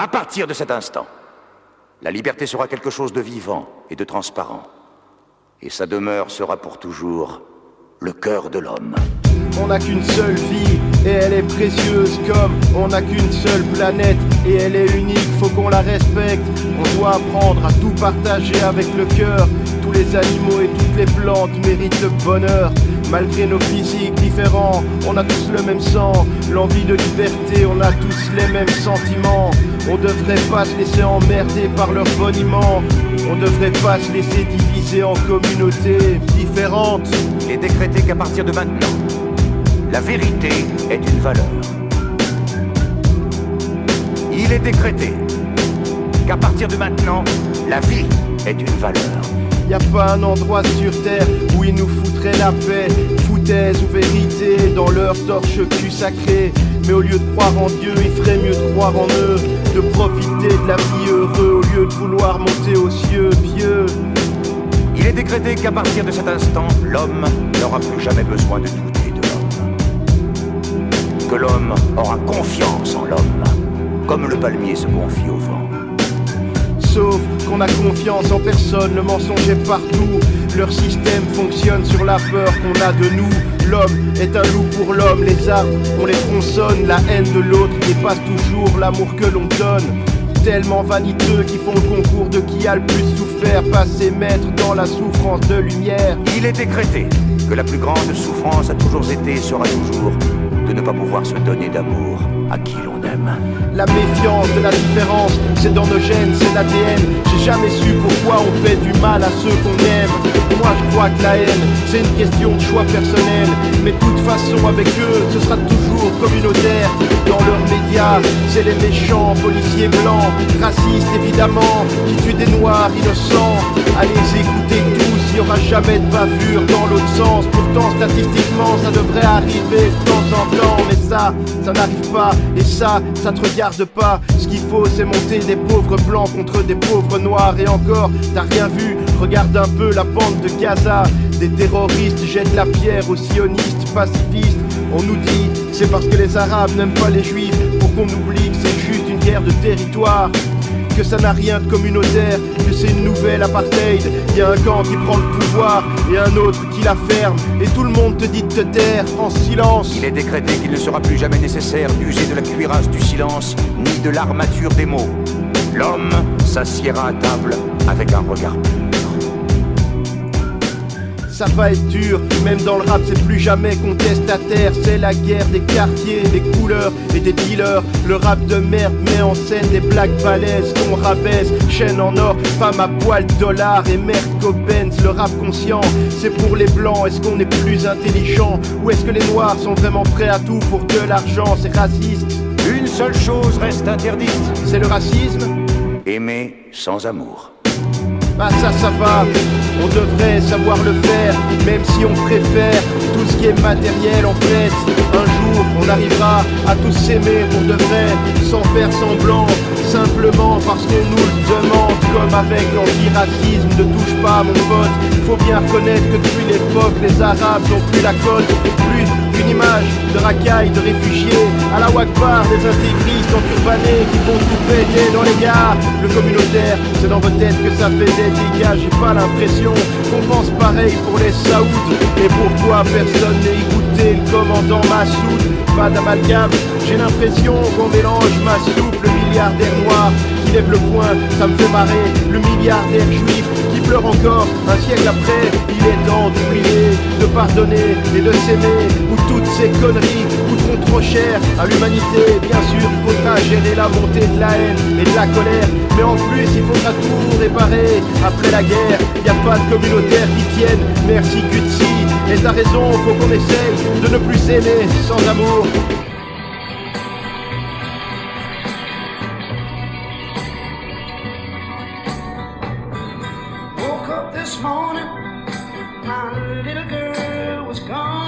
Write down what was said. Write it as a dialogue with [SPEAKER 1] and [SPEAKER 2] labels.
[SPEAKER 1] À partir de cet instant, la liberté sera quelque chose de vivant et de transparent. Et sa demeure sera pour toujours le cœur de l'homme.
[SPEAKER 2] On n'a qu'une seule vie et elle est précieuse comme on n'a qu'une seule planète et elle est unique, faut qu'on la respecte. On doit apprendre à tout partager avec le cœur. Tous les animaux et toutes les plantes méritent le bonheur. Malgré nos physiques différents, on a tous le même sang. L'envie de liberté, on a tous les mêmes sentiments. On devrait pas se laisser emmerder par leur boniment. On devrait pas se laisser diviser en communautés différentes.
[SPEAKER 1] Il est décrété qu'à partir de maintenant, la vérité est une valeur. Il est décrété qu'à partir de maintenant, la vie est une valeur.
[SPEAKER 2] Y a pas un endroit sur terre où ils nous foutraient la paix, foutaise ou vérité dans leur torche cul sacré. Mais au lieu de croire en Dieu, il ferait mieux de croire en eux, de profiter de la vie heureux au lieu de vouloir monter aux cieux pieux.
[SPEAKER 1] Il est décrété qu'à partir de cet instant, l'homme n'aura plus jamais besoin de douter de l'homme. Que l'homme aura confiance en l'homme, comme le palmier se confie au vent.
[SPEAKER 2] Sauf qu'on a confiance en personne, le mensonge est partout. Leur système fonctionne sur la peur qu'on a de nous. L'homme est un loup pour l'homme, les arbres on les tronçonne. La haine de l'autre dépasse toujours l'amour que l'on donne. Tellement vaniteux qui font le concours de qui a le plus souffert, passer maître dans la souffrance de lumière.
[SPEAKER 1] Il est décrété que la plus grande souffrance a toujours été et sera toujours de ne pas pouvoir se donner d'amour à qui l'on aime.
[SPEAKER 2] La méfiance de la différence, c'est dans nos gènes, c'est l'ADN. J'ai jamais su pourquoi on fait du mal à ceux qu'on aime. Moi je crois que la haine, c'est une question de choix personnel. Mais de toute façon avec eux, ce sera toujours communautaire. Dans leurs médias, c'est les méchants, policiers blancs, racistes évidemment, qui tuent des noirs innocents. Allez écouter tous, il n'y aura jamais de bavure dans l'autre sens. Pourtant statistiquement ça devrait arriver de temps en temps. Mais ça n'arrive pas, et ça te regarde pas. Ce qu'il faut c'est monter des pauvres blancs contre des pauvres noirs. Et encore, t'as rien vu, regarde un peu la bande de Gaza. Des terroristes jettent la pierre aux sionistes pacifistes. On nous dit c'est parce que les arabes n'aiment pas les juifs pour qu'on oublie que c'est juste une guerre de territoire, que ça n'a rien de communautaire, que c'est une nouvelle apartheid. Y a un camp qui prend le pouvoir et un autre qui la ferme. Et tout le monde te dit de te taire en silence.
[SPEAKER 1] Il est décrété qu'il ne sera plus jamais nécessaire d'user de la cuirasse du silence, ni de l'armature des mots. L'homme s'assiera à table avec un regard pur.
[SPEAKER 2] Ça va être dur, même dans le rap c'est plus jamais contestataire. C'est la guerre des quartiers, des couleurs et des dealers. Le rap de merde met en scène des blagues balèzes qu'on rabaisse. Chaîne en or, femme à poil, dollars et Merco Benz. Le rap conscient, c'est pour les blancs. Est-ce qu'on est plus intelligent? Ou est-ce que les noirs sont vraiment prêts à tout pour de l'argent? C'est raciste.
[SPEAKER 1] Une seule chose reste interdite.
[SPEAKER 2] C'est le racisme.
[SPEAKER 1] Aimer sans amour.
[SPEAKER 2] Bah ça va, on devrait savoir le faire, même si on préfère tout ce qui est matériel en fait. Un jour on arrivera à tous s'aimer pour de vrai, sans faire semblant, simplement parce qu'on nous le demande. Comme avec l'antiracisme, ne touche pas mon pote. Faut bien reconnaître que depuis l'époque les arabes n'ont plus la cote. Plus qu'une image de racailles, de réfugiés, à la Wakbar des intégristes enturbanés qui vont tout péter dans les gares. Le communautaire, c'est dans vos têtes que ça fait des dégâts. J'ai pas l'impression qu'on pense pareil pour les Saouds. Et pourquoi personne n'est écouté le commandant Massoud? Pas d'amalgame, j'ai l'impression qu'on mélange Massoud, le milliardaire noir qui lève le poing, ça me fait marrer. Le milliardaire juif qui pleure encore un siècle après. Il est temps d'oublier, de pardonner et de s'aimer. Ou toutes ces conneries coûteront trop cher à l'humanité. Bien sûr il faudra gérer la montée de la haine et de la colère, mais en plus il faudra tout réparer. Après la guerre, y a pas de communautaire qui tienne. Merci Gutsi, et t'as raison, faut qu'on essaye de ne plus s'aimer sans amour.
[SPEAKER 3] Woke up this morning, my little girl was gone.